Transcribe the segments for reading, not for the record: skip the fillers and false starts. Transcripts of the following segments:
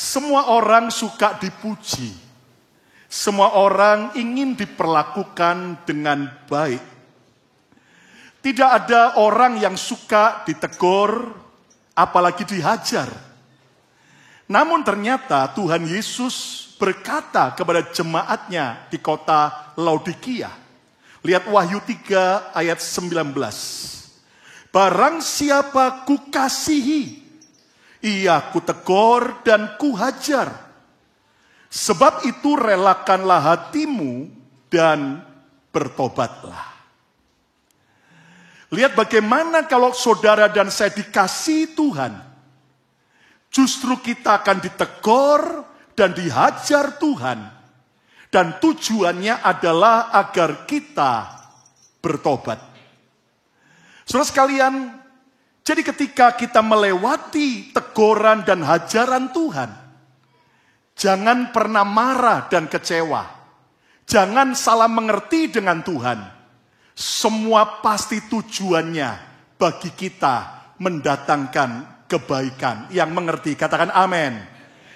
Semua orang suka dipuji. Semua orang ingin diperlakukan dengan baik. Tidak ada orang yang suka ditegur, apalagi dihajar. Namun ternyata Tuhan Yesus berkata kepada jemaatnya di kota Laodikia. Lihat Wahyu 3 ayat 19. Barang siapa kukasihi, ia kutegur dan kuhajar. Sebab itu relakanlah hatimu dan bertobatlah. Lihat bagaimana kalau saudara dan saya dikasihi Tuhan. Justru kita akan ditegur dan dihajar Tuhan. Dan tujuannya adalah agar kita bertobat. Saudara sekalian, jadi ketika kita melewati teguran dan hajaran Tuhan, jangan pernah marah dan kecewa. Jangan salah mengerti dengan Tuhan. Semua pasti tujuannya bagi kita mendatangkan kebaikan. Yang mengerti, katakan amin.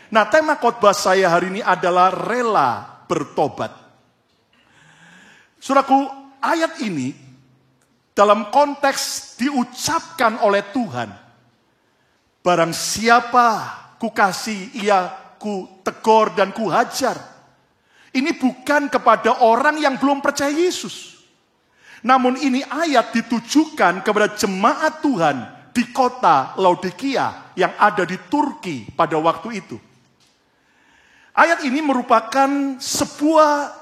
Nah, tema khotbah saya hari ini adalah rela bertobat. Saudaraku, ayat ini dalam konteks diucapkan oleh Tuhan. Barang siapa kukasihi, ia kutegur dan kuhajar. Ini bukan kepada orang yang belum percaya Yesus. Namun ini ayat ditujukan kepada jemaat Tuhan di kota Laodikia yang ada di Turki pada waktu itu. Ayat ini merupakan sebuah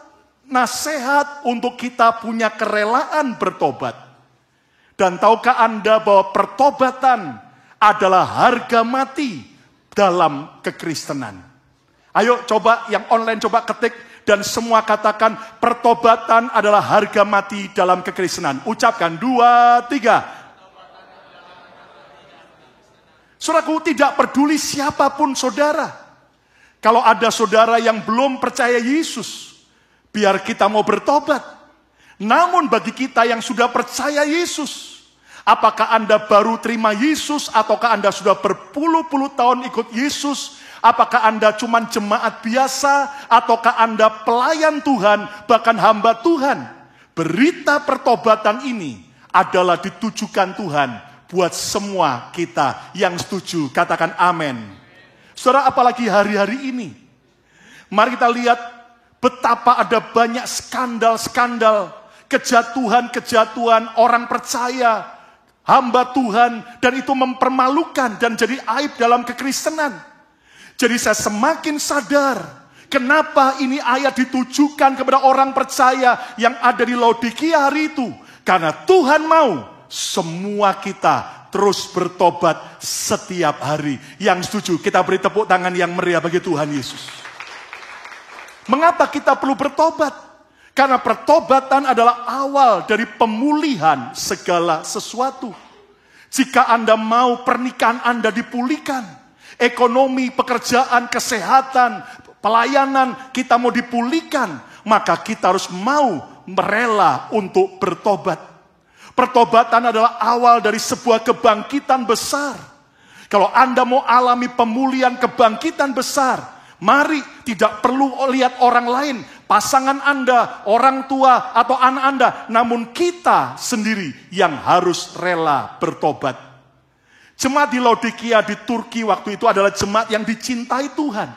nasihat untuk kita punya kerelaan bertobat. Dan tahukah Anda bahwa pertobatan adalah harga mati dalam kekristenan? Ayo coba yang online coba ketik dan semua katakan pertobatan adalah harga mati dalam kekristenan. Ucapkan 2, 3. Saudaraku, tidak peduli siapapun saudara. Kalau ada saudara yang belum percaya Yesus, biar kita mau bertobat. Namun bagi kita yang sudah percaya Yesus, apakah Anda baru terima Yesus ataukah Anda sudah berpuluh-puluh tahun ikut Yesus? Apakah Anda cuma jemaat biasa ataukah Anda pelayan Tuhan, bahkan hamba Tuhan? Berita pertobatan ini adalah ditujukan Tuhan buat semua kita yang setuju. Katakan amin. Saudara, apalagi hari-hari ini. Mari kita lihat betapa ada banyak skandal-skandal, kejatuhan-kejatuhan orang percaya, hamba Tuhan, dan itu mempermalukan dan jadi aib dalam kekristenan. Jadi saya semakin sadar kenapa ini ayat ditujukan kepada orang percaya yang ada di Laodikia hari itu. Karena Tuhan mau semua kita terus bertobat setiap hari. Yang setuju, kita beri tepuk tangan yang meriah bagi Tuhan Yesus. Mengapa kita perlu bertobat? Karena pertobatan adalah awal dari pemulihan segala sesuatu. Jika Anda mau pernikahan Anda dipulihkan, ekonomi, pekerjaan, kesehatan, pelayanan kita mau dipulihkan, maka kita harus mau rela untuk bertobat. Pertobatan adalah awal dari sebuah kebangkitan besar. Kalau Anda mau alami pemulihan kebangkitan besar, mari tidak perlu lihat orang lain, pasangan Anda, orang tua, atau anak Anda. Namun kita sendiri yang harus rela bertobat. Jemaat di Laodikia di Turki waktu itu adalah jemaat yang dicintai Tuhan.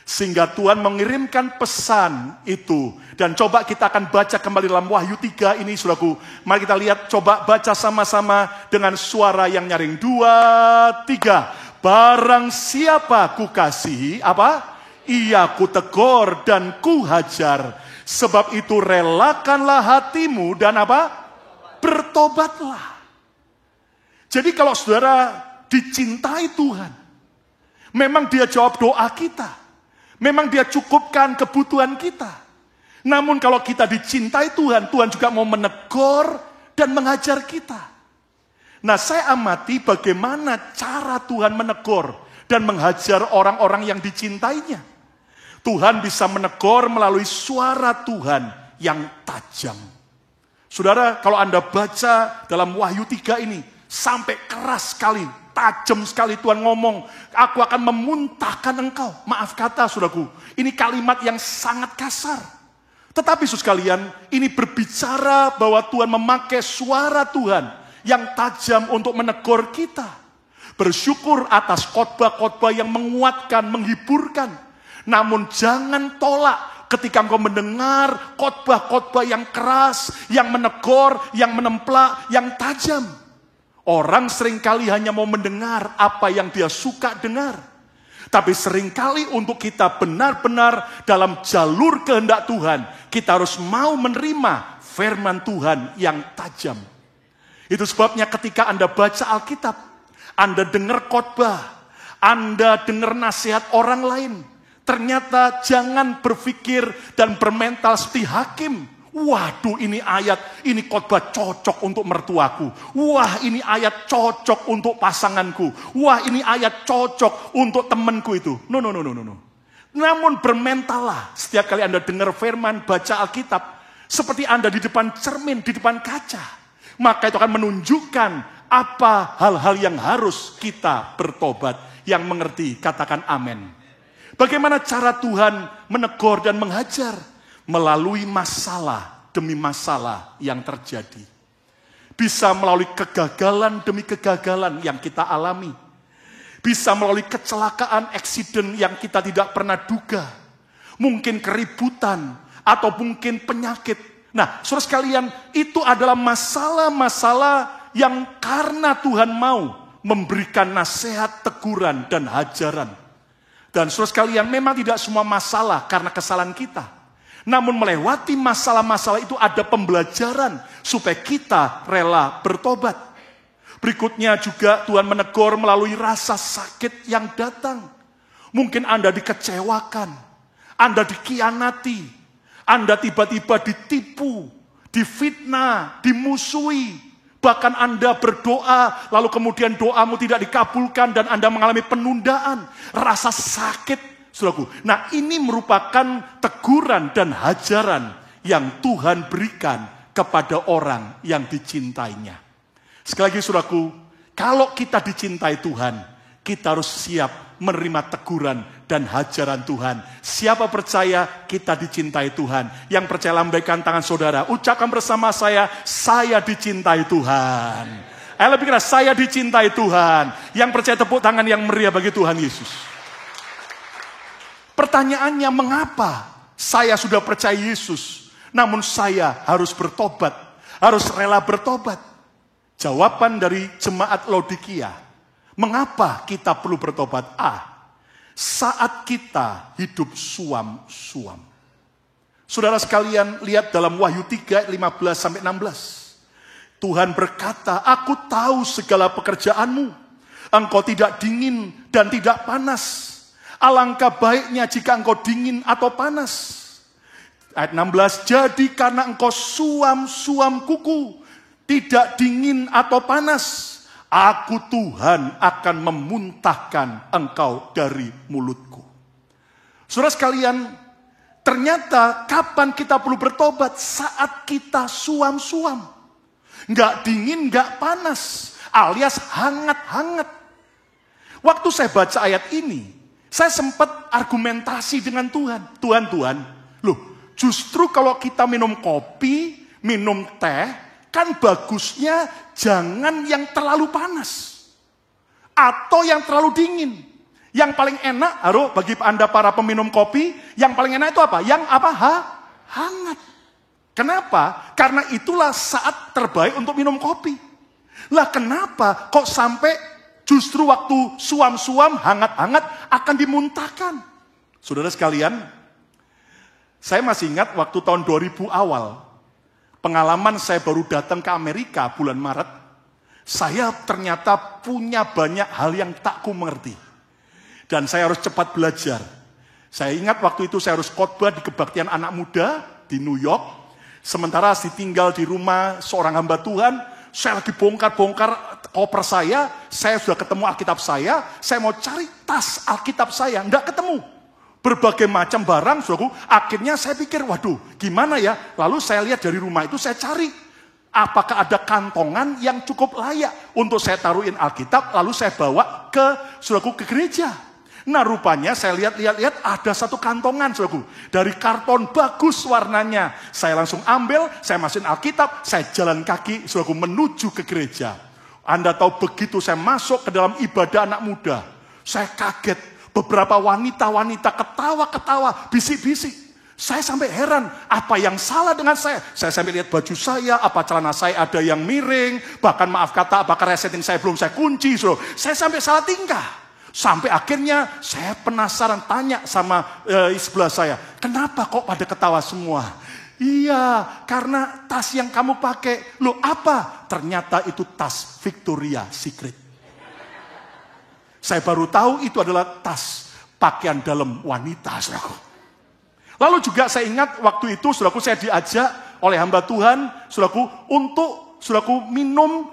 Sehingga Tuhan mengirimkan pesan itu. Dan coba kita akan baca kembali dalam Wahyu 3 ini, saudaraku. Mari kita lihat, coba baca sama-sama dengan suara yang nyaring. 2, 3. Barang siapa kukasihi, apa? Ia kutegur dan kuhajar. Sebab itu relakanlah hatimu dan apa? Bertobatlah. Jadi kalau saudara dicintai Tuhan, memang dia jawab doa kita. Memang dia cukupkan kebutuhan kita. Namun kalau kita dicintai Tuhan, Tuhan juga mau menegur dan mengajar kita. Nah, saya amati bagaimana cara Tuhan menegur dan menghajar orang-orang yang dicintainya. Tuhan bisa menegur melalui suara Tuhan yang tajam. Saudara, kalau Anda baca dalam Wahyu 3 ini, sampai keras sekali, tajam sekali Tuhan ngomong, aku akan memuntahkan engkau. Maaf kata saudaraku, ini kalimat yang sangat kasar. Tetapi saudara sekalian, ini berbicara bahwa Tuhan memakai suara Tuhan yang tajam untuk menegur kita. Bersyukur atas khotbah-khotbah yang menguatkan, menghiburkan. Namun jangan tolak ketika engkau mendengar khotbah-khotbah yang keras, yang menegur, yang menemplak, yang tajam. Orang seringkali hanya mau mendengar apa yang dia suka dengar. Tapi seringkali untuk kita benar-benar dalam jalur kehendak Tuhan, kita harus mau menerima firman Tuhan yang tajam. Itu sebabnya ketika Anda baca Alkitab, Anda dengar khotbah, Anda dengar nasihat orang lain, ternyata jangan berpikir dan bermental seperti hakim. Waduh, ini ayat, ini khotbah cocok untuk mertuaku. Wah, ini ayat cocok untuk pasanganku. Wah, ini ayat cocok untuk temanku itu. No. Namun bermentallah setiap kali Anda dengar firman, baca Alkitab, seperti Anda di depan cermin, di depan kaca. Maka itu akan menunjukkan apa hal-hal yang harus kita bertobat. Yang mengerti, katakan amin. Bagaimana cara Tuhan menegur dan menghajar? Melalui masalah demi masalah yang terjadi. Bisa melalui kegagalan demi kegagalan yang kita alami. Bisa melalui kecelakaan, eksiden yang kita tidak pernah duga. Mungkin keributan atau mungkin penyakit. Nah, saudara sekalian, itu adalah masalah-masalah yang karena Tuhan mau memberikan nasihat, teguran, dan hajaran. Dan saudara sekalian, memang tidak semua masalah karena kesalahan kita. Namun melewati masalah-masalah itu ada pembelajaran supaya kita rela bertobat. Berikutnya juga Tuhan menegur melalui rasa sakit yang datang. Mungkin Anda dikecewakan, Anda dikhianati, Anda tiba-tiba ditipu, difitnah, dimusuhi. Bahkan Anda berdoa, lalu kemudian doamu tidak dikabulkan dan Anda mengalami penundaan. Rasa sakit, saudaraku. Nah, ini merupakan teguran dan hajaran yang Tuhan berikan kepada orang yang dicintainya. Sekali lagi, saudaraku, kalau kita dicintai Tuhan, kita harus siap menerima teguran dan hajaran Tuhan. Siapa percaya kita dicintai Tuhan? Yang percaya lambaikan tangan saudara. Ucapkan bersama saya dicintai Tuhan. Ayo lebih keras, saya dicintai Tuhan. Yang percaya tepuk tangan yang meriah bagi Tuhan Yesus. Pertanyaannya, mengapa saya sudah percaya Yesus, namun saya harus bertobat, harus rela bertobat? Jawaban dari jemaat Laodikia. Mengapa kita perlu bertobat? Saat kita hidup suam-suam. Saudara sekalian, lihat dalam Wahyu 3 ayat 15-16. Tuhan berkata, aku tahu segala pekerjaanmu. Engkau tidak dingin dan tidak panas. Alangkah baiknya jika engkau dingin atau panas. Ayat 16, jadi karena engkau suam-suam kuku, tidak dingin atau panas, aku Tuhan akan memuntahkan engkau dari mulutku. Saudara sekalian, ternyata kapan kita perlu bertobat? Saat kita suam-suam. Nggak dingin, nggak panas, alias hangat-hangat. Waktu saya baca ayat ini, saya sempat argumentasi dengan Tuhan. Tuhan, loh justru kalau kita minum kopi, minum teh, kan bagusnya jangan yang terlalu panas. Atau yang terlalu dingin. Yang paling enak, bagi Anda para peminum kopi, yang paling enak itu apa? Yang apa? Hangat. Kenapa? Karena itulah saat terbaik untuk minum kopi. Lah kenapa kok sampai justru waktu suam-suam, hangat-hangat akan dimuntahkan? Saudara sekalian, saya masih ingat waktu tahun 2000 awal, pengalaman saya baru datang ke Amerika bulan Maret, saya ternyata punya banyak hal yang tak ku mengerti. Dan saya harus cepat belajar. Saya ingat waktu itu saya harus khotbah di kebaktian anak muda di New York. Sementara ditinggal di rumah seorang hamba Tuhan, saya lagi bongkar-bongkar koper saya sudah ketemu Alkitab saya mau cari tas Alkitab saya, enggak ketemu. Berbagai macam barang, saudaraku. Akhirnya saya pikir, waduh, gimana ya? Lalu saya lihat dari rumah itu, saya cari Apakah ada kantongan yang cukup layak untuk saya taruhin Alkitab, lalu saya bawa ke saudaraku ke gereja. Nah rupanya saya lihat ada satu kantongan saudaraku. Dari karton bagus warnanya. Saya langsung ambil, saya masukin Alkitab, saya jalan kaki saudaraku menuju ke gereja. Anda tahu begitu saya masuk ke dalam ibadah anak muda. Saya kaget, beberapa wanita-wanita ketawa-ketawa, bisik-bisik. Saya sampai heran, apa yang salah dengan saya? Saya sampai lihat baju saya, apa celana saya ada yang miring, bahkan maaf kata, apakah resetting saya belum saya kunci. Saya sampai salah tingkah. Sampai akhirnya saya penasaran tanya sama sebelah saya, kenapa kok pada ketawa semua? Iya, karena tas yang kamu pakai, loh apa? Ternyata itu tas Victoria's Secret. Saya baru tahu itu adalah tas pakaian dalam wanita, saudaraku. Lalu juga saya ingat waktu itu, saudaraku, saya diajak oleh hamba Tuhan, saudaraku, untuk saudaraku minum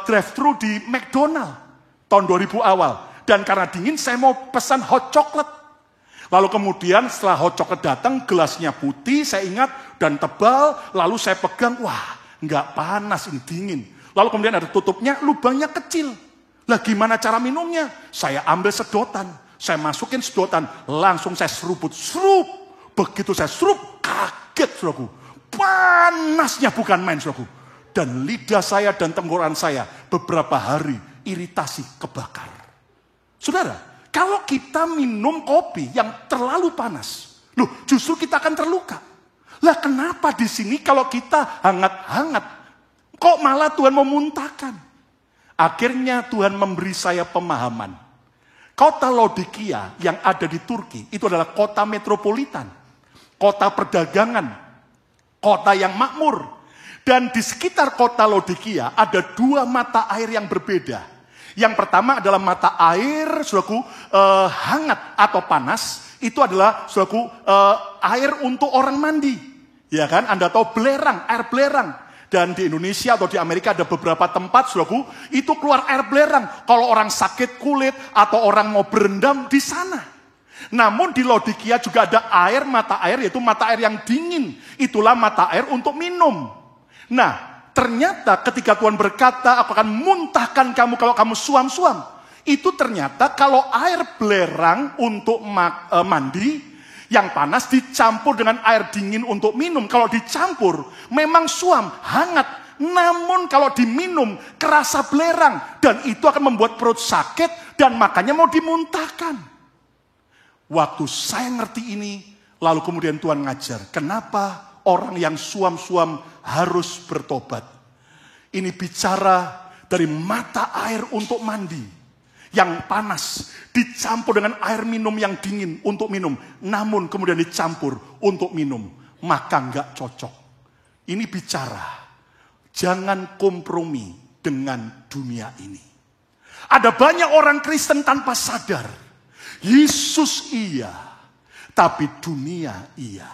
drive-thru di McDonald tahun 2000 awal. Dan karena dingin, saya mau pesan hot chocolate. Lalu kemudian setelah hot chocolate datang, gelasnya putih, saya ingat, dan tebal. Lalu saya pegang, wah, nggak panas, ini dingin. Lalu kemudian ada tutupnya, lubangnya kecil. Lah gimana cara minumnya? Saya ambil sedotan, saya masukin sedotan, langsung saya seruput, serup. Begitu saya serup, kaget saudaraku. Panasnya bukan main saudaraku. Dan lidah saya dan tenggorokan saya beberapa hari iritasi kebakar. Saudara, kalau kita minum kopi yang terlalu panas, loh justru kita akan terluka. Lah kenapa di sini kalau kita hangat-hangat, kok malah Tuhan memuntahkan? Akhirnya Tuhan memberi saya pemahaman. Kota Laodikia yang ada di Turki itu adalah kota metropolitan. Kota perdagangan, kota yang makmur. Dan di sekitar kota Laodikia ada dua mata air yang berbeda. Yang pertama adalah mata air, saudaraku, hangat atau panas. Itu adalah, saudaraku, air untuk orang mandi. Ya kan, Anda tahu belerang, air belerang. Dan di Indonesia atau di Amerika ada beberapa tempat, saudaraku, itu keluar air belerang. Kalau orang sakit kulit atau orang mau berendam di sana. Namun di Laodikia juga ada air, mata air, yaitu mata air yang dingin. Itulah mata air untuk minum. Nah, ternyata ketika Tuhan berkata, aku akan muntahkan kamu kalau kamu suam-suam. Itu ternyata kalau air belerang untuk mandi, yang panas dicampur dengan air dingin untuk minum. Kalau dicampur, memang suam, hangat. Namun kalau diminum, kerasa belerang. Dan itu akan membuat perut sakit, dan makanya mau dimuntahkan. Waktu saya ngerti ini, lalu kemudian Tuhan ngajar, kenapa orang yang suam-suam harus bertobat. Ini bicara dari mata air untuk mandi, yang panas, dicampur dengan air minum yang dingin untuk minum, namun kemudian dicampur untuk minum, maka nggak cocok. Ini bicara, jangan kompromi dengan dunia ini. Ada banyak orang Kristen tanpa sadar, Yesus iya, tapi dunia iya.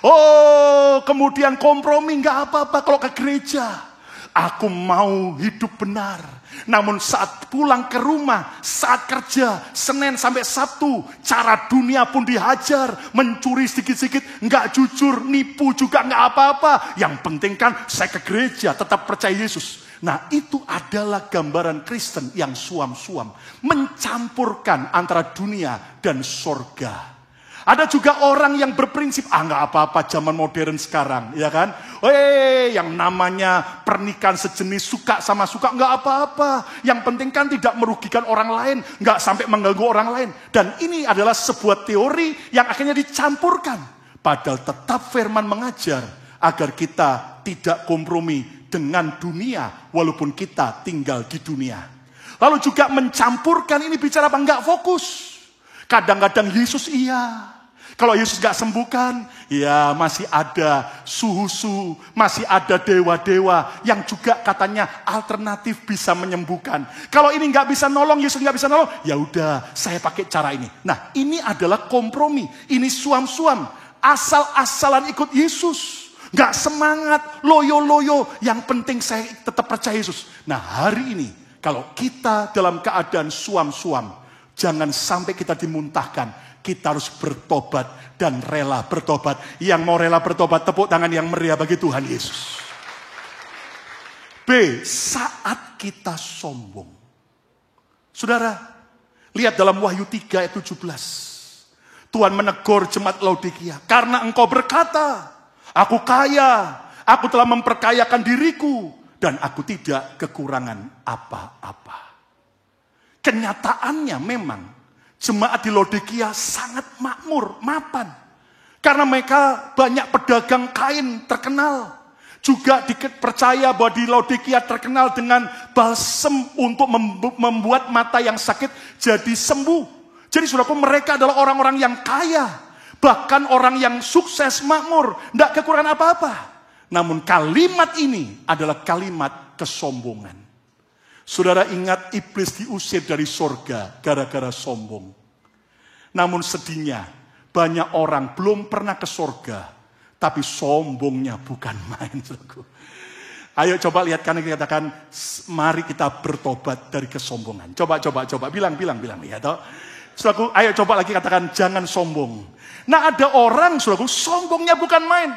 Oh, kemudian kompromi nggak apa-apa kalau ke gereja. Aku mau hidup benar. Namun saat pulang ke rumah, saat kerja, Senin sampai Sabtu, cara dunia pun dihajar. Mencuri sedikit-sedikit, nggak jujur, nipu juga nggak apa-apa. Yang penting kan saya ke gereja, tetap percaya Yesus. Nah itu adalah gambaran Kristen yang suam-suam. Mencampurkan antara dunia dan sorga. Ada juga orang yang berprinsip, nggak apa-apa zaman modern sekarang, ya kan? Yang namanya pernikahan sejenis suka sama suka, nggak apa-apa. Yang penting kan tidak merugikan orang lain, nggak sampai mengganggu orang lain. Dan ini adalah sebuah teori yang akhirnya dicampurkan. Padahal tetap firman mengajar agar kita tidak kompromi dengan dunia, walaupun kita tinggal di dunia. Lalu juga mencampurkan, ini bicara apa? Nggak fokus. Kadang-kadang Yesus iya. Kalau Yesus gak sembuhkan, ya masih ada suhu-suhu, masih ada dewa-dewa yang juga katanya alternatif bisa menyembuhkan. Kalau ini gak bisa nolong, Yesus gak bisa nolong, ya udah saya pakai cara ini. Nah ini adalah kompromi, ini suam-suam, asal-asalan ikut Yesus. Gak semangat, loyo-loyo, yang penting saya tetap percaya Yesus. Nah hari ini, kalau kita dalam keadaan suam-suam, jangan sampai kita dimuntahkan. Kita harus bertobat dan rela bertobat. Yang mau rela bertobat, tepuk tangan yang meriah bagi Tuhan Yesus. B. Saat kita sombong. Saudara, lihat dalam Wahyu 3 ayat 17. Tuhan menegur jemaat Laodikia. Karena engkau berkata, aku kaya, aku telah memperkayakan diriku, dan aku tidak kekurangan apa-apa. Kenyataannya memang jemaat di Laodikia sangat makmur, mapan. Karena mereka banyak pedagang kain terkenal. Juga dipercaya bahwa di Laodikia terkenal dengan balsem untuk membuat mata yang sakit jadi sembuh. Jadi saudaraku, mereka adalah orang-orang yang kaya. Bahkan orang yang sukses, makmur, tidak kekurangan apa-apa. Namun kalimat ini adalah kalimat kesombongan. Saudara ingat iblis diusir dari surga gara-gara sombong. Namun sedihnya banyak orang belum pernah ke surga. Tapi sombongnya bukan main, saudaraku. Ayo coba lihat, karena kita katakan, mari kita bertobat dari kesombongan. Coba, bilang ya toh. Saudaraku, ayo coba lagi katakan, jangan sombong. Nah ada orang, saudaraku, sombongnya bukan main.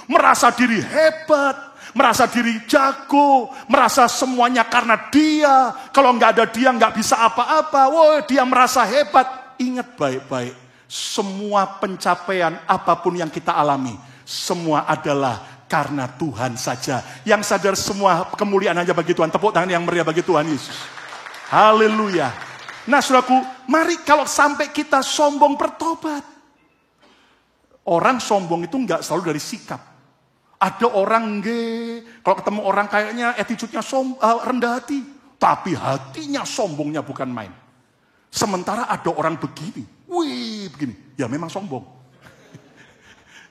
Merasa diri hebat, merasa diri jago, merasa semuanya karena dia. Kalau nggak ada dia nggak bisa apa-apa. Wah, dia merasa hebat. Ingat baik-baik, semua pencapaian apapun yang kita alami, semua adalah karena Tuhan saja. Yang sadar semua kemuliaan hanya bagi Tuhan. Tepuk tangan yang meriah bagi Tuhan Yesus. Haleluya. Nah saudaraku, mari kalau sampai kita sombong bertobat. Orang sombong itu enggak selalu dari sikap. Ada orang kalau ketemu orang kayaknya attitude-nya rendah hati. Tapi hatinya sombongnya bukan main. Sementara ada orang begini. Wih, begini. Ya memang sombong.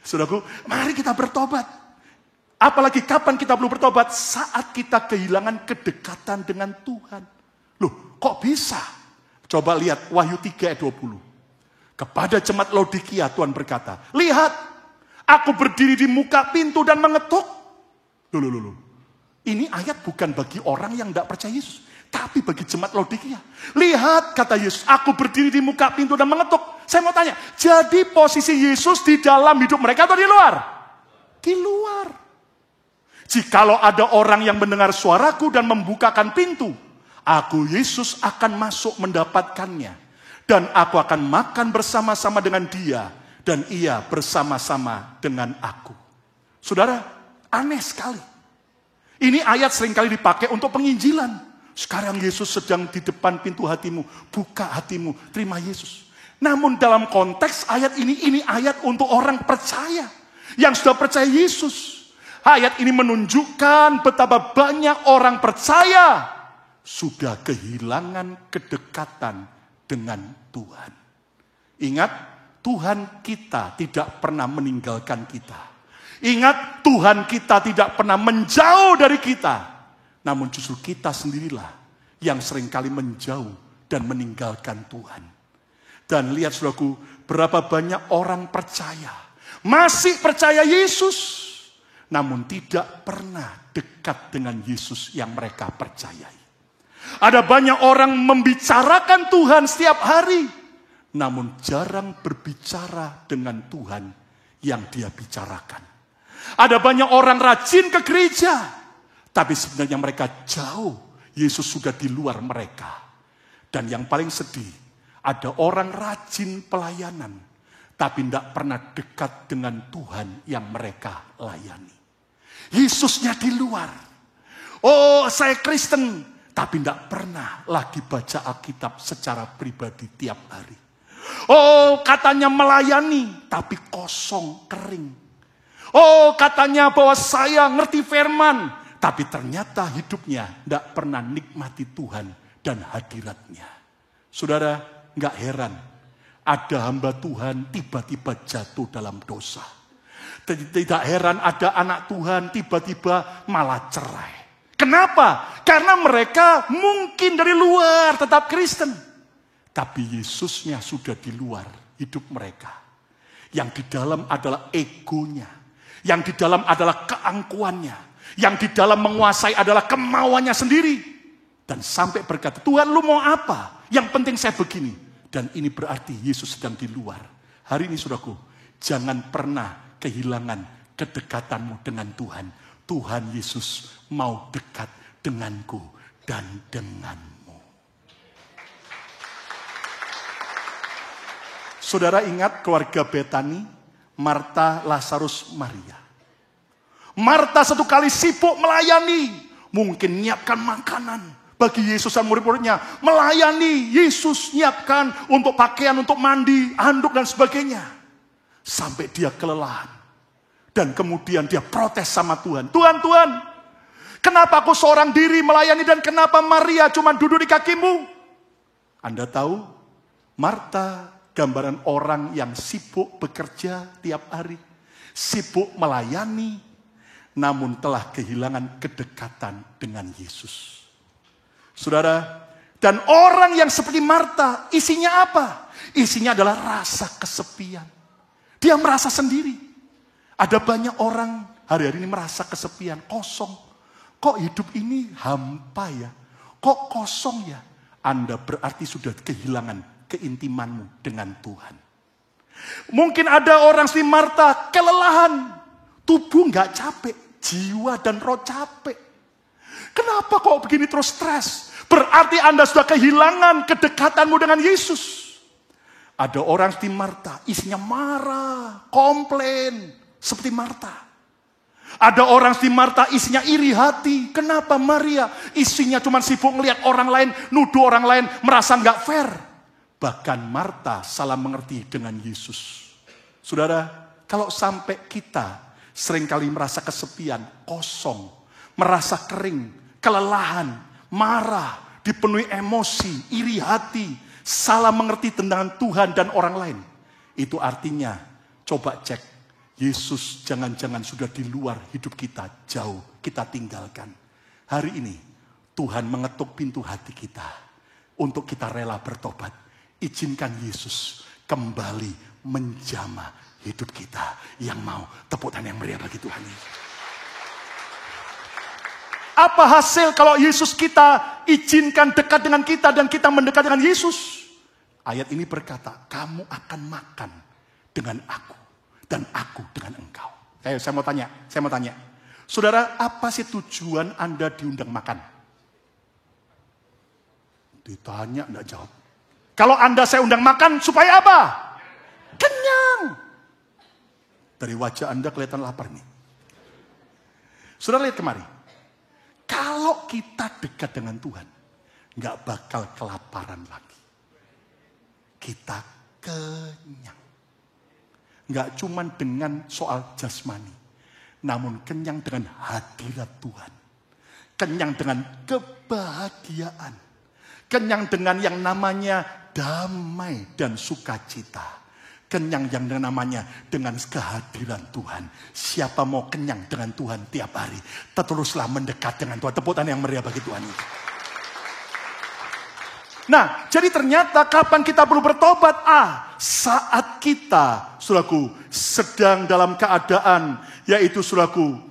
Saudaraku, mari kita bertobat. Apalagi kapan kita perlu bertobat? Saat kita kehilangan kedekatan dengan Tuhan. Loh, kok bisa? Coba lihat Wahyu 3 ayat 20. Kepada jemaat Laodikia Tuhan berkata, lihat, aku berdiri di muka pintu dan mengetuk. Loh. Ini ayat bukan bagi orang yang tidak percaya Yesus, tapi bagi jemaat Laodikia. Lihat, kata Yesus, aku berdiri di muka pintu dan mengetuk. Saya mau tanya, jadi posisi Yesus di dalam hidup mereka atau di luar? Di luar. Jikalau ada orang yang mendengar suaraku dan membukakan pintu, aku Yesus akan masuk mendapatkannya. Dan aku akan makan bersama-sama dengan dia, dan ia bersama-sama dengan aku. Saudara, aneh sekali. Ini ayat seringkali dipakai untuk penginjilan. Sekarang Yesus sedang di depan pintu hatimu. Buka hatimu, terima Yesus. Namun dalam konteks ayat ini ayat untuk orang percaya. Yang sudah percaya Yesus. Ayat ini menunjukkan betapa banyak orang percaya sudah kehilangan kedekatan dengan Tuhan. Ingat, Tuhan kita tidak pernah meninggalkan kita. Ingat, Tuhan kita tidak pernah menjauh dari kita. Namun justru kita sendirilah yang seringkali menjauh dan meninggalkan Tuhan. Dan lihat saudaraku, berapa banyak orang percaya, masih percaya Yesus, namun tidak pernah dekat dengan Yesus yang mereka percayai. Ada banyak orang membicarakan Tuhan setiap hari, namun jarang berbicara dengan Tuhan yang dia bicarakan. Ada banyak orang rajin ke gereja, tapi sebenarnya mereka jauh. Yesus sudah di luar mereka. Dan yang paling sedih, ada orang rajin pelayanan, tapi tidak pernah dekat dengan Tuhan yang mereka layani. Yesusnya di luar. Oh, saya Kristen, tapi tidak pernah lagi baca Alkitab secara pribadi tiap hari. Oh, katanya melayani, tapi kosong, kering. Oh, katanya bahwa saya ngerti firman, tapi ternyata hidupnya tidak pernah nikmati Tuhan dan hadiratnya. Saudara, nggak heran ada hamba Tuhan tiba-tiba jatuh dalam dosa. Tidak heran ada anak Tuhan tiba-tiba malah cerai. Kenapa? Karena mereka mungkin dari luar tetap Kristen, tapi Yesusnya sudah di luar hidup mereka. Yang di dalam adalah egonya, yang di dalam adalah keangkuhannya, yang di dalam menguasai adalah kemauannya sendiri. Dan sampai berkata, Tuhan lu mau apa? Yang penting saya begini. Dan ini berarti Yesus sedang di luar. Hari ini saudaraku, jangan pernah kehilangan kedekatanmu dengan Tuhan. Tuhan Yesus mau dekat denganku dan denganmu. Saudara ingat keluarga Betani, Marta, Lazarus, Maria. Marta satu kali sibuk melayani, mungkin nyiapkan makanan bagi Yesus dan murid-muridnya, melayani Yesus, nyiapkan untuk pakaian, untuk mandi, handuk dan sebagainya. Sampai dia kelelahan. Dan kemudian dia protes sama Tuhan. Tuhan, kenapa aku seorang diri melayani dan kenapa Maria cuma duduk di kakimu? Anda tahu, Marta gambaran orang yang sibuk bekerja tiap hari. Sibuk melayani, namun telah kehilangan kedekatan dengan Yesus. Saudara, dan orang yang seperti Marta, isinya apa? Isinya adalah rasa kesepian. Dia merasa sendiri. Ada banyak orang hari-hari ini merasa kesepian, kosong. Kok hidup ini hampa ya? Kok kosong ya? Anda berarti sudah kehilangan keintimanmu dengan Tuhan. Mungkin ada orang seperti Marta, kelelahan. Tubuh nggak capek, jiwa dan roh capek. Kenapa kok begini terus stres? Berarti Anda sudah kehilangan kedekatanmu dengan Yesus. Ada orang seperti Marta, isinya marah, komplain, seperti Marta. Ada orang seperti Marta, isinya iri hati. Kenapa Maria? Isinya cuma sibuk melihat orang lain, nuduh orang lain, merasa nggak fair. Bahkan Marta salah mengerti dengan Yesus. Saudara, kalau sampai kita seringkali merasa kesepian, kosong, merasa kering, kelelahan, marah, dipenuhi emosi, iri hati, salah mengerti tentang Tuhan dan orang lain. Itu artinya, coba cek, Yesus jangan-jangan sudah di luar hidup kita, jauh kita tinggalkan. Hari ini, Tuhan mengetuk pintu hati kita, untuk kita rela bertobat. Izinkan Yesus kembali menjamah hidup kita. Yang mau tepuk tangan yang meriah bagi Tuhan ini. Apa hasil kalau Yesus kita izinkan dekat dengan kita dan kita mendekat dengan Yesus? Ayat ini berkata, kamu akan makan dengan aku dan aku dengan engkau. Saya mau tanya. Saudara, apa sih tujuan Anda diundang makan? Ditanya, enggak jawab. Kalau Anda saya undang makan, supaya apa? Kenyang. Dari wajah Anda kelihatan lapar nih. Saudara lihat kemari. Kalau kita dekat dengan Tuhan, nggak bakal kelaparan lagi. Kita kenyang. Nggak cuma dengan soal jasmani, namun kenyang dengan hadirat Tuhan. Kenyang dengan kebahagiaan. Kenyang dengan yang namanya damai dan sukacita. Kenyang yang namanya dengan kehadiran Tuhan. Siapa mau kenyang dengan Tuhan tiap hari? Teruslah mendekat dengan Tuhan. Tepuk tangan yang meriah bagi Tuhan. Nah, jadi ternyata kapan kita perlu bertobat? Saat kita, saudaraku, sedang dalam keadaan, yaitu saudaraku,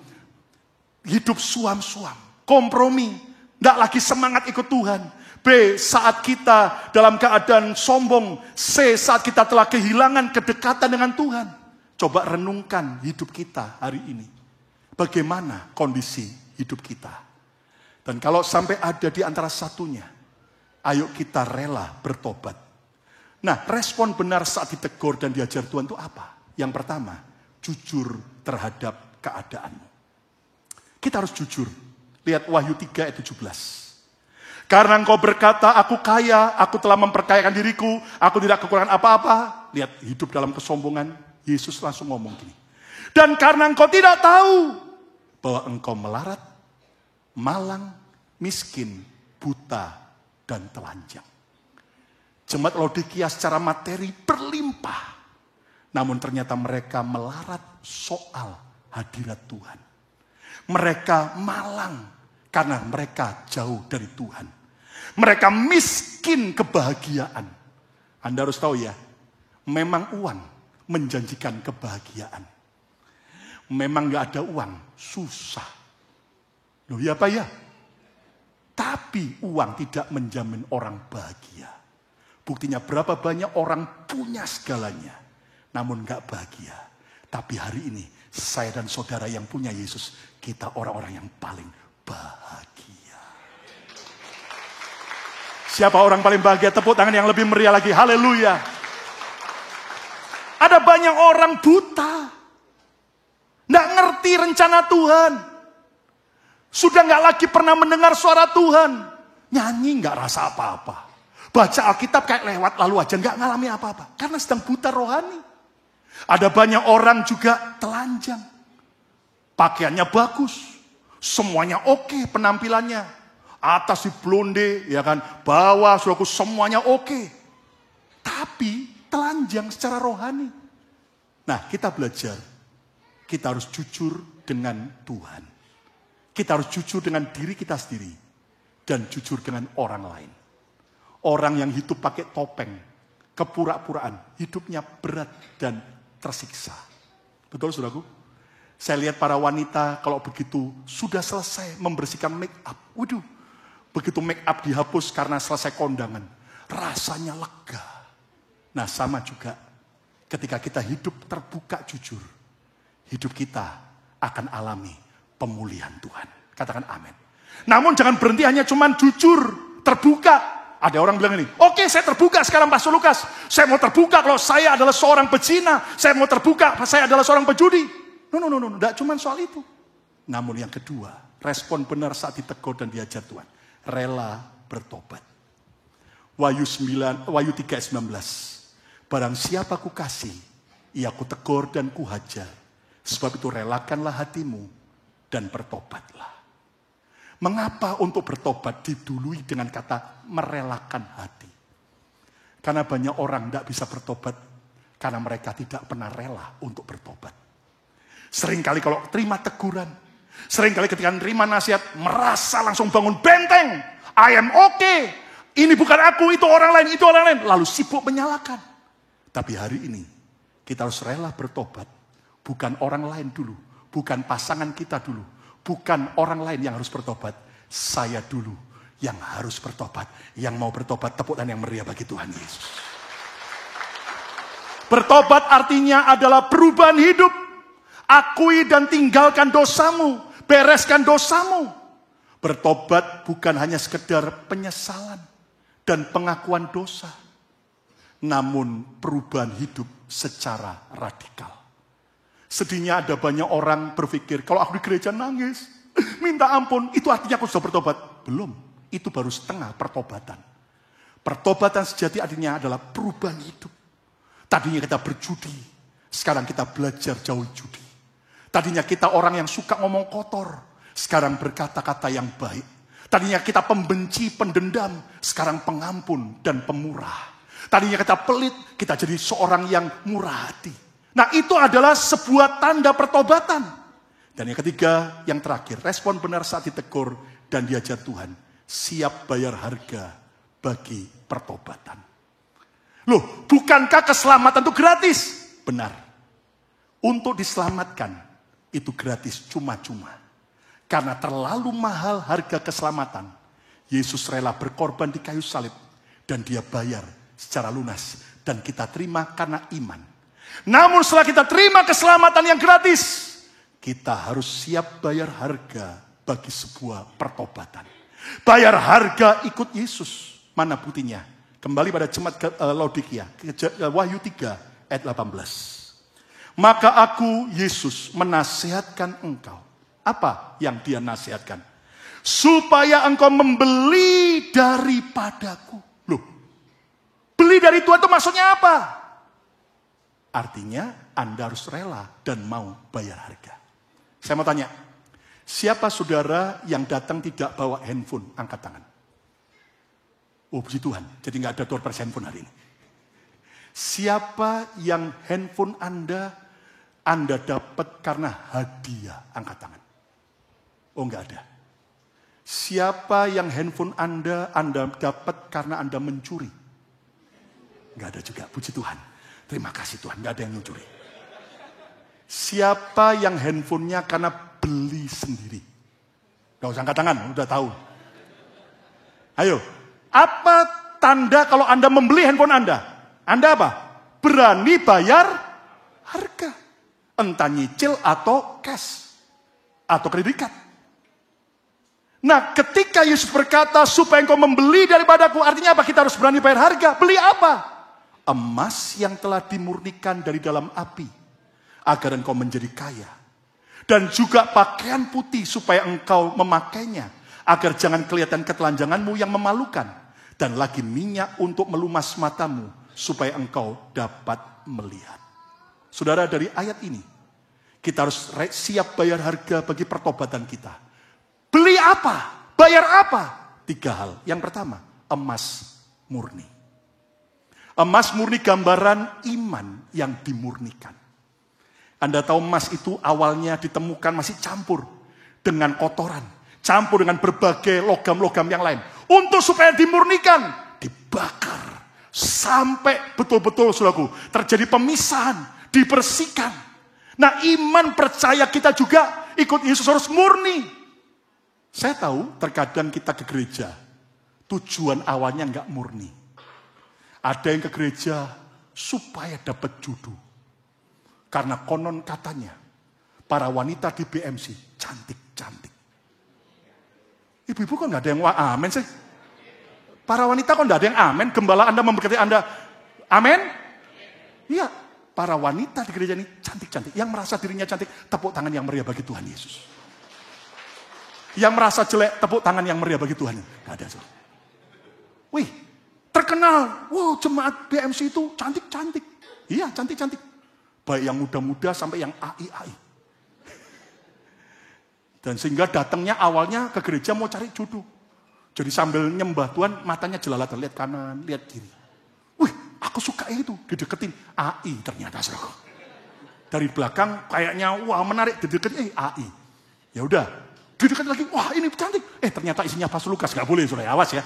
hidup suam-suam, kompromi, tidak lagi semangat ikut Tuhan. B, saat kita dalam keadaan sombong. C, saat kita telah kehilangan kedekatan dengan Tuhan. Coba renungkan hidup kita hari ini. Bagaimana kondisi hidup kita? Dan kalau sampai ada di antara satunya, ayo kita rela bertobat. Nah, respon benar saat ditegur dan diajar Tuhan itu apa? Yang pertama, jujur terhadap keadaanmu. Kita harus jujur. Lihat Wahyu 3 ayat 17. Karena engkau berkata, aku kaya, aku telah memperkayakan diriku, aku tidak kekurangan apa-apa. Lihat, hidup dalam kesombongan, Yesus langsung ngomong gini. Dan karena engkau tidak tahu bahwa engkau melarat, malang, miskin, buta, dan telanjang. Jemaat Laodikia secara materi berlimpah. Namun ternyata mereka melarat soal hadirat Tuhan. Mereka malang karena mereka jauh dari Tuhan. Mereka miskin kebahagiaan. Anda harus tahu ya, memang uang menjanjikan kebahagiaan. Memang gak ada uang, susah. Loh ya apa ya? Tapi uang tidak menjamin orang bahagia. Buktinya berapa banyak orang punya segalanya, namun gak bahagia. Tapi hari ini, saya dan saudara yang punya Yesus, kita orang-orang yang paling bahagia. Siapa orang paling bahagia? Tepuk tangan yang lebih meriah lagi. Haleluya. Ada banyak orang buta. Nggak ngerti rencana Tuhan. Sudah nggak lagi pernah mendengar suara Tuhan. Nyanyi nggak rasa apa-apa. Baca Alkitab kayak lewat lalu aja, nggak ngalami apa-apa. Karena sedang buta rohani. Ada banyak orang juga telanjang. Pakaiannya bagus. Semuanya oke penampilannya. Atas di blonde, ya kan. Bawah, saudaraku, semuanya oke. Tapi telanjang secara rohani. Nah, kita belajar. Kita harus jujur dengan Tuhan. Kita harus jujur dengan diri kita sendiri. Dan jujur dengan orang lain. Orang yang hidup pakai topeng, kepura-puraan, hidupnya berat dan tersiksa. Betul, saudaraku? Saya lihat para wanita kalau begitu sudah selesai membersihkan make up. Waduh, begitu make up dihapus karena selesai kondangan. Rasanya lega. Nah, sama juga ketika kita hidup terbuka jujur. Hidup kita akan alami pemulihan Tuhan. Katakan amin. Namun jangan berhenti hanya cuman jujur, terbuka. Ada orang bilang ini, oke, saya terbuka sekarang Pastor Lukas. Saya mau terbuka kalau saya adalah seorang pezina. Saya mau terbuka, saya adalah seorang pejudi. No. Tidak cuma soal itu. Namun yang kedua, respon benar saat ditegur dan diajar Tuhan. Rela bertobat. Wahyu 3:19. Barang siapa ku kasih, ia ku tegur dan ku hajar. Sebab itu relakanlah hatimu dan bertobatlah. Mengapa untuk bertobat didului dengan kata merelakan hati? Karena banyak orang tidak bisa bertobat karena mereka tidak pernah rela untuk bertobat. Seringkali kalau terima teguran, seringkali ketika terima nasihat, merasa langsung bangun benteng. I am okay. Ini bukan aku, itu orang lain, itu orang lain. Lalu sibuk menyalahkan. Tapi hari ini kita harus rela bertobat. Bukan orang lain dulu, bukan pasangan kita dulu. Bukan orang lain yang harus bertobat. Saya dulu yang harus bertobat. Yang mau bertobat, tepuk tangan yang meriah bagi Tuhan Yesus. Bertobat artinya adalah perubahan hidup. Akui dan tinggalkan dosamu. Bereskan dosamu. Bertobat bukan hanya sekedar penyesalan dan pengakuan dosa. Namun perubahan hidup secara radikal. Sedihnya ada banyak orang berpikir, kalau aku di gereja nangis, minta ampun, itu artinya aku sudah bertobat. Belum, itu baru setengah pertobatan. Pertobatan sejati artinya adalah perubahan hidup. Tadinya kita berjudi, sekarang kita belajar jauh judi. Tadinya kita orang yang suka ngomong kotor, sekarang berkata-kata yang baik. Tadinya kita pembenci, pendendam, sekarang pengampun dan pemurah. Tadinya kita pelit, kita jadi seorang yang murah hati. Nah, itu adalah sebuah tanda pertobatan. Dan yang ketiga, yang terakhir, respon benar saat ditegur dan diajar Tuhan. Siap bayar harga bagi pertobatan. Loh, bukankah keselamatan itu gratis? Benar. Untuk diselamatkan, itu gratis cuma-cuma. Karena terlalu mahal harga keselamatan. Yesus rela berkorban di kayu salib. Dan dia bayar secara lunas. Dan kita terima karena iman. Namun setelah kita terima keselamatan yang gratis, kita harus siap bayar harga bagi sebuah pertobatan. Bayar harga ikut Yesus. Mana buktinya? Kembali pada jemaat Laodikia, Wahyu 3 ayat 18. Maka aku, Yesus, menasihatkan engkau. Apa yang dia nasihatkan? Supaya engkau membeli daripadaku. Loh, beli dari Tuhan itu maksudnya apa? Artinya Anda harus rela dan mau bayar harga. Saya mau tanya, siapa saudara yang datang tidak bawa handphone? Angkat tangan. Oh, puji Tuhan, jadi nggak ada door prize handphone hari ini. Siapa yang handphone Anda dapat karena hadiah? Angkat tangan. Oh, nggak ada. Siapa yang handphone Anda dapat karena Anda mencuri? Nggak ada juga, puji Tuhan. Terima kasih Tuhan, gak ada yang mencuri. Siapa yang handphonenya karena beli sendiri? Gak usah angkat tangan, udah tahu. Ayo, apa tanda kalau Anda membeli handphone Anda? Anda apa? Berani bayar harga. Entah nyicil atau cash. Atau kredit card. Nah, ketika Yesus berkata, supaya engkau membeli daripadaku, artinya apa? Kita harus berani bayar harga. Beli apa? Emas yang telah dimurnikan dari dalam api, agar engkau menjadi kaya. Dan juga pakaian putih, supaya engkau memakainya, agar jangan kelihatan ketelanjanganmu yang memalukan. Dan lagi minyak untuk melumas matamu, supaya engkau dapat melihat. Saudara, dari ayat ini, kita harus siap bayar harga bagi pertobatan kita. Beli apa? Bayar apa? 3 hal. Yang pertama, emas murni. Emas murni gambaran iman yang dimurnikan. Anda tahu emas itu awalnya ditemukan masih campur dengan kotoran. Campur dengan berbagai logam-logam yang lain. Untuk supaya dimurnikan, dibakar. Sampai betul-betul, saudaraku, terjadi pemisahan, dibersihkan. Nah, iman percaya kita juga ikut Yesus harus murni. Saya tahu terkadang kita ke gereja, tujuan awalnya enggak murni. Ada yang ke gereja supaya dapat judu. Karena konon katanya, para wanita di BMC cantik-cantik. Ibu-ibu kok enggak ada yang amen sih? Para wanita kok enggak ada yang amen? Gembala Anda memberkati Anda, amen? Iya, para wanita di gereja ini cantik-cantik. Yang merasa dirinya cantik, tepuk tangan yang meriah bagi Tuhan Yesus. Yang merasa jelek, tepuk tangan yang meriah bagi Tuhan. Gak ada. So. Wih, terkenal. Wow, jemaat BMC itu cantik-cantik. Iya, cantik-cantik. Baik yang muda-muda sampai yang AI. Dan sehingga datangnya awalnya ke gereja mau cari jodoh. Jadi sambil nyembah Tuhan, matanya jelalatan. Lihat kanan, lihat kiri. Wih, aku suka itu. Dideketin. AI ternyata, saudara. Dari belakang kayaknya, wah menarik. Dideketin, AI. Ya udah. Didekat lagi, wah ini cantik. Ternyata isinya Pastor Lukas, gak boleh, saudara, awas ya.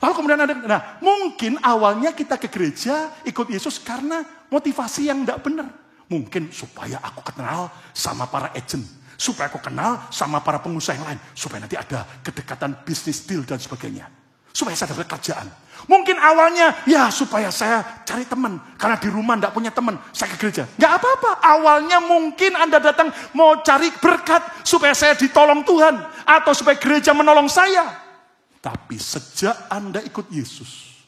Lalu kemudian ada, nah mungkin awalnya kita ke gereja ikut Yesus karena motivasi yang tidak benar. Mungkin supaya aku kenal sama para agent, supaya aku kenal sama para pengusaha yang lain, supaya nanti ada kedekatan bisnis deal dan sebagainya. Supaya saya dapat kerjaan. Mungkin awalnya, ya supaya saya cari teman. Karena di rumah tidak punya teman, saya ke gereja. Nggak apa-apa, awalnya mungkin Anda datang mau cari berkat, supaya saya ditolong Tuhan. Atau supaya gereja menolong saya. Tapi sejak Anda ikut Yesus,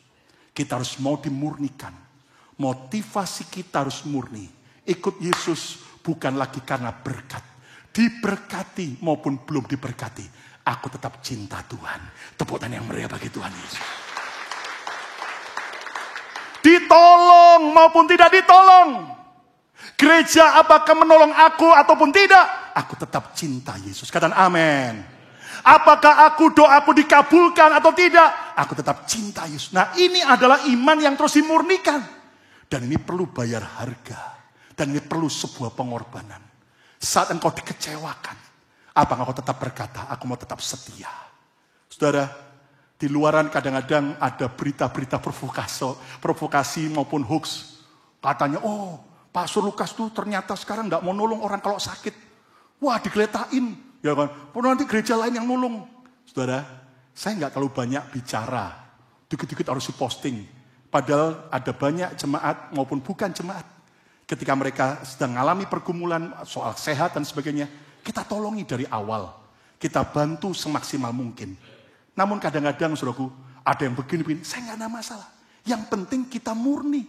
kita harus mau dimurnikan. Motivasi kita harus murni. Ikut Yesus bukan lagi karena berkat. Diberkati maupun belum diberkati. Aku tetap cinta Tuhan. Tepuk tangan yang meriah bagi Tuhan Yesus. Ditolong maupun tidak ditolong. Gereja apakah menolong aku ataupun tidak. Aku tetap cinta Yesus. Katakan amin. Apakah doaku dikabulkan atau tidak. Aku tetap cinta Yesus. Nah ini adalah iman yang terus dimurnikan. Dan ini perlu bayar harga. Dan ini perlu sebuah pengorbanan. Saat engkau dikecewakan. Apakah kau tetap berkata, aku mau tetap setia. Saudara, di luaran kadang-kadang ada berita-berita provokasi maupun hoax. Katanya, oh Pastor Lukas tuh ternyata sekarang gak mau nolong orang kalau sakit. Wah digeletain. Ya kan? Nanti gereja lain yang nolong. Saudara, saya gak terlalu banyak bicara. Dikit-dikit harus diposting. Padahal ada banyak jemaat maupun bukan jemaat. Ketika mereka sedang mengalami pergumulan soal sehat dan sebagainya, kita tolongi dari awal. Kita bantu semaksimal mungkin. Namun kadang-kadang, saudaraku, ada yang begini-begini. Saya nggak ada masalah. Yang penting kita murni.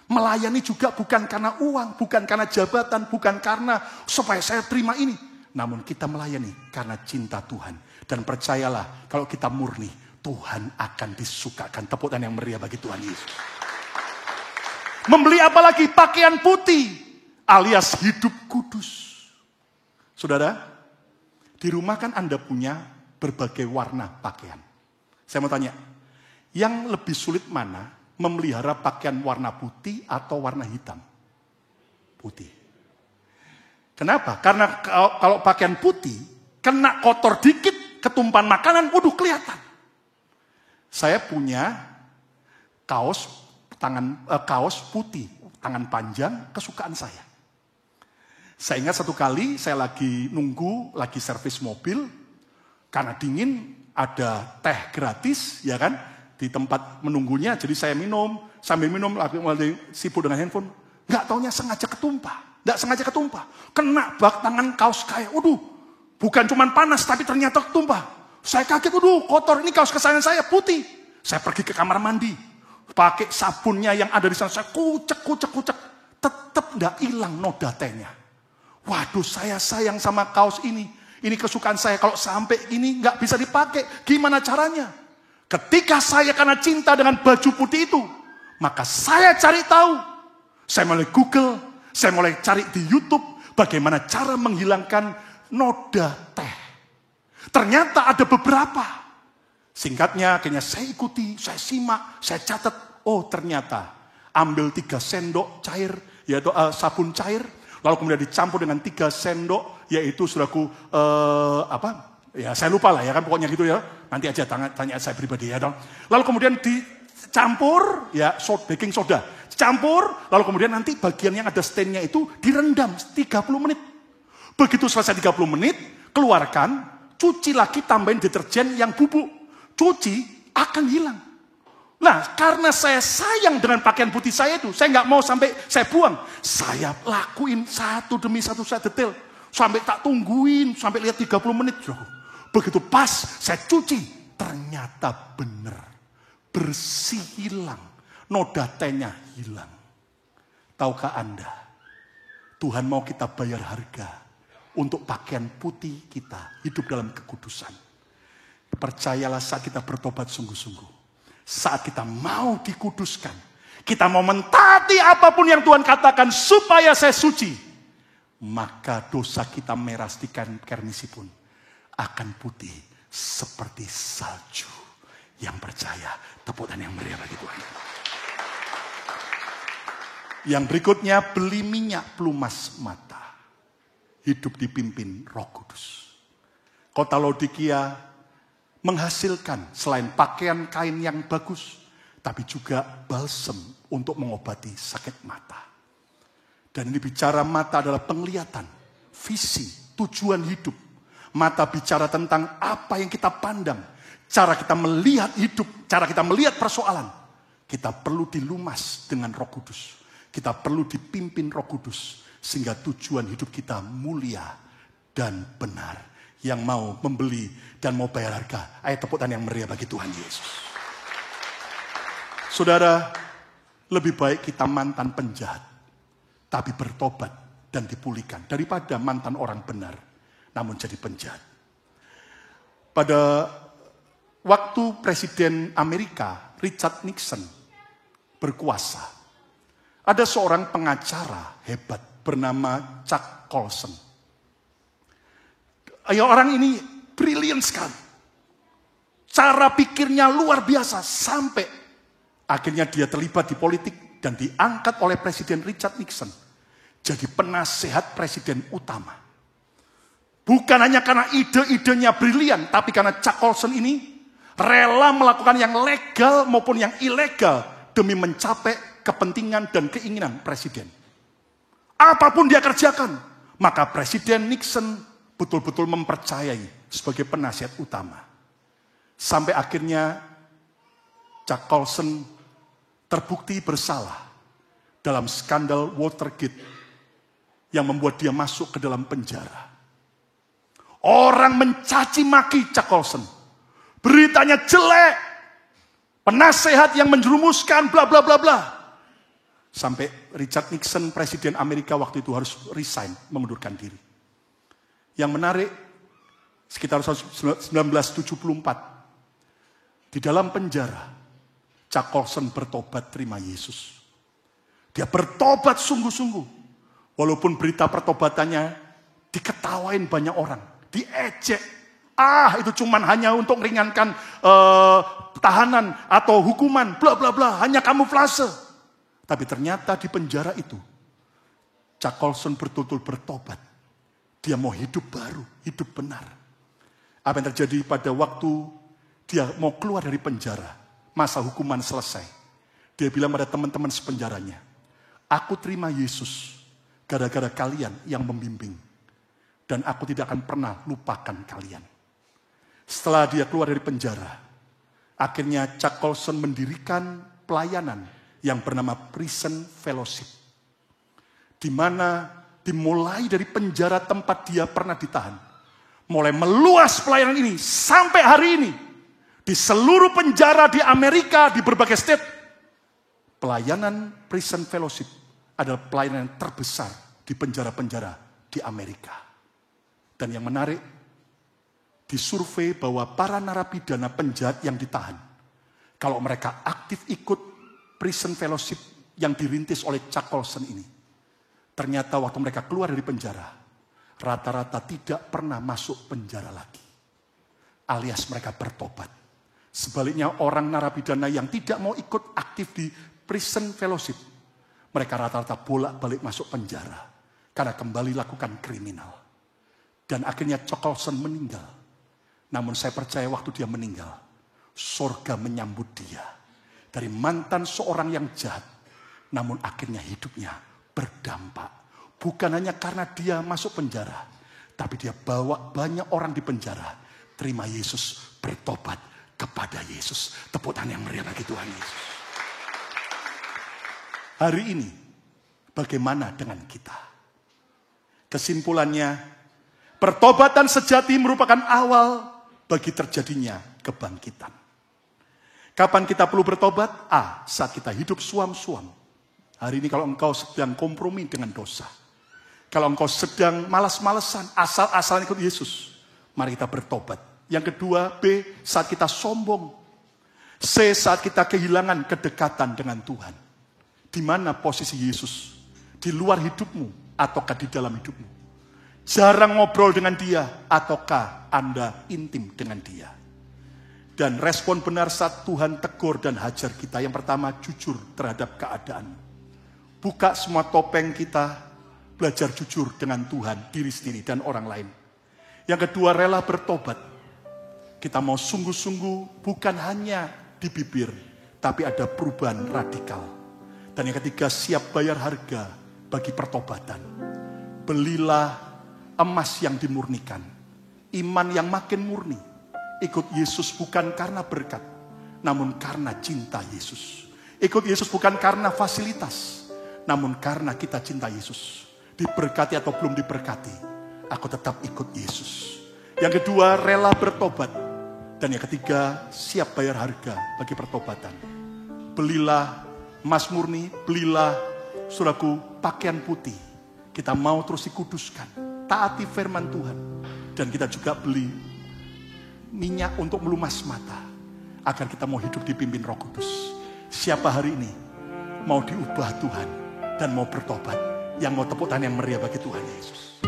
Melayani juga bukan karena uang, bukan karena jabatan, bukan karena supaya saya terima ini. Namun kita melayani karena cinta Tuhan. Dan percayalah, kalau kita murni, Tuhan akan disukakan. Tepuk tangan yang meriah bagi Tuhan Yesus. Membeli apa lagi? Pakaian putih alias hidup kudus. Saudara, di rumah kan Anda punya berbagai warna pakaian. Saya mau tanya, yang lebih sulit mana? Memelihara pakaian warna putih atau warna hitam? Putih. Kenapa? Karena kalau pakaian putih, kena kotor dikit, ketumpahan makanan, waduh kelihatan. Saya punya kaos putih, tangan panjang, kesukaan saya. Saya ingat satu kali saya lagi lagi servis mobil, karena dingin ada teh gratis, ya kan, di tempat menunggunya. Jadi saya sambil minum lagi sibuk dengan handphone. Nggak taunya sengaja ketumpah, nggak sengaja ketumpah, kena bak tangan kaos kayak, waduh, Bukan cuma panas, tapi ternyata tumpah. Saya kaget, aduh kotor, ini kaos kesayangan saya putih. Saya pergi ke kamar mandi. Pakai sabunnya yang ada di sana, saya kucek. Tetap tidak hilang noda tehnya. Waduh, saya sayang sama kaos ini. Ini kesukaan saya, kalau sampai ini nggak bisa dipakai, gimana caranya? Ketika saya karena cinta dengan baju putih itu, maka saya cari tahu. Saya mulai Google, saya mulai cari di YouTube, bagaimana cara menghilangkan noda teh. Ternyata ada beberapa. Singkatnya, akhirnya saya ikuti, saya simak, saya catat. Oh ternyata, ambil 3 sendok cair, yaitu sabun cair, lalu kemudian dicampur dengan 3 sendok, yaitu saudaraku, ya saya lupa lah ya kan, pokoknya gitu ya. Nanti aja tanya saya pribadi ya dong. Lalu kemudian dicampur, ya baking soda. Campur, lalu kemudian nanti bagian yang ada stainnya itu direndam 30 menit. Begitu selesai 30 menit, keluarkan, cuci lagi, tambahin deterjen yang bubuk. Cuci, akan hilang. Nah, karena saya sayang dengan pakaian putih saya itu, saya nggak mau sampai saya buang. Saya lakuin satu demi satu, saya detail. Sampai tak tungguin, sampai lihat 30 menit. Begitu pas, saya cuci. Ternyata benar. Bersih hilang. Noda tehnya hilang. Tahukah Anda? Tuhan mau kita bayar harga untuk pakaian putih kita hidup dalam kekudusan. Percayalah saat kita bertobat sungguh-sungguh. Saat kita mau dikuduskan. Kita mau mentaati apapun yang Tuhan katakan supaya saya suci. Maka dosa kita merah setikan kernisi pun akan putih seperti salju. Yang percaya, tepuk tangan yang meriah bagi Tuhan. Yang berikutnya, beli minyak pelumas mata. Hidup dipimpin Roh Kudus. Kota Laodikia menghasilkan selain pakaian kain yang bagus, tapi juga balsem untuk mengobati sakit mata. Dan ini bicara mata adalah penglihatan, visi, tujuan hidup. Mata bicara tentang apa yang kita pandang, cara kita melihat hidup, cara kita melihat persoalan. Kita perlu dilumas dengan Roh Kudus. Kita perlu dipimpin Roh Kudus, sehingga tujuan hidup kita mulia dan benar. Yang mau membeli dan mau bayar harga. Ayo tepuk tangan yang meriah bagi Tuhan Yesus. Saudara, lebih baik kita mantan penjahat, tapi bertobat dan dipulihkan, daripada mantan orang benar, namun jadi penjahat. Pada waktu Presiden Amerika, Richard Nixon, berkuasa, ada seorang pengacara hebat bernama Chuck Colson. Orang ini brilian sekali. Cara pikirnya luar biasa. Sampai akhirnya dia terlibat di politik dan diangkat oleh Presiden Richard Nixon. Jadi penasehat presiden utama. Bukan hanya karena ide-idenya brilian. Tapi karena Chuck Colson ini rela melakukan yang legal maupun yang ilegal. Demi mencapai kepentingan dan keinginan presiden. Apapun dia kerjakan. Maka Presiden Nixon betul-betul mempercayai sebagai penasihat utama. Sampai akhirnya Chuck Colson terbukti bersalah dalam skandal Watergate yang membuat dia masuk ke dalam penjara. Orang mencaci maki Chuck Colson. Beritanya jelek. Penasehat yang menjerumuskan bla bla bla bla. Sampai Richard Nixon, Presiden Amerika waktu itu harus resign, mengundurkan diri. Yang menarik, sekitar 1974, di dalam penjara, Chuck Colson bertobat terima Yesus. Dia bertobat sungguh-sungguh. Walaupun berita pertobatannya diketawain banyak orang, diejek. Itu cuman hanya untuk meringankan tahanan atau hukuman, bla bla bla, hanya kamuflase. Tapi ternyata di penjara itu, Chuck Colson betul-betul bertobat. Dia mau hidup baru, hidup benar. Apa yang terjadi pada waktu dia mau keluar dari penjara, masa hukuman selesai. Dia bilang pada teman-teman sepenjaranya, aku terima Yesus gara-gara kalian yang membimbing. Dan aku tidak akan pernah lupakan kalian. Setelah dia keluar dari penjara, akhirnya Chuck Colson mendirikan pelayanan yang bernama Prison Fellowship. Di mana dimulai dari penjara tempat dia pernah ditahan. Mulai meluas pelayanan ini sampai hari ini. Di seluruh penjara di Amerika, di berbagai state. Pelayanan Prison Fellowship adalah pelayanan yang terbesar di penjara-penjara di Amerika. Dan yang menarik, disurvei bahwa para narapidana penjahat yang ditahan, kalau mereka aktif ikut Prison Fellowship yang dirintis oleh Chuck Colson ini, ternyata waktu mereka keluar dari penjara, rata-rata tidak pernah masuk penjara lagi. Alias mereka bertobat. Sebaliknya orang narapidana yang tidak mau ikut aktif di Prison Fellowship, mereka rata-rata bolak-balik masuk penjara karena kembali lakukan kriminal. Dan akhirnya Chuck Colson meninggal. Namun saya percaya waktu dia meninggal, sorga menyambut dia. Dari mantan seorang yang jahat, namun akhirnya hidupnya berdampak. Bukan hanya karena dia masuk penjara, tapi dia bawa banyak orang di penjara terima Yesus, bertobat kepada Yesus. Tepuk tangan yang meriah bagi Tuhan Yesus. Hari ini, bagaimana dengan kita? Kesimpulannya, pertobatan sejati merupakan awal bagi terjadinya kebangkitan. Kapan kita perlu bertobat? Saat kita hidup suam-suam. Hari ini kalau engkau sedang kompromi dengan dosa, kalau engkau sedang malas-malesan, asal-asalan ikut Yesus, mari kita bertobat. Yang kedua, B, saat kita sombong. C, saat kita kehilangan kedekatan dengan Tuhan. Di mana posisi Yesus? Di luar hidupmu ataukah di dalam hidupmu? Jarang ngobrol dengan dia ataukah Anda intim dengan dia? Dan respon benar saat Tuhan tegur dan hajar kita. Yang pertama, jujur terhadap keadaan. Buka semua topeng kita, belajar jujur dengan Tuhan, diri sendiri dan orang lain. Yang kedua, rela bertobat. Kita mau sungguh-sungguh bukan hanya di bibir, tapi ada perubahan radikal. Dan yang ketiga, siap bayar harga bagi pertobatan. Belilah emas yang dimurnikan, iman yang makin murni. Ikut Yesus bukan karena berkat, namun karena cinta Yesus. Ikut Yesus bukan karena fasilitas, namun karena kita cinta Yesus. Diberkati atau belum diberkati, aku tetap ikut Yesus. Yang kedua, rela bertobat. Dan yang ketiga, siap bayar harga bagi pertobatan. Belilah emas murni, belilah, saudaraku, pakaian putih. Kita mau terus dikuduskan, taati firman Tuhan. Dan kita juga beli minyak untuk melumas mata, agar kita mau hidup dipimpin Roh Kudus. Siapa hari ini mau diubah Tuhan dan mau bertobat, yang mau tepuk tangan yang meriah bagi Tuhan Yesus?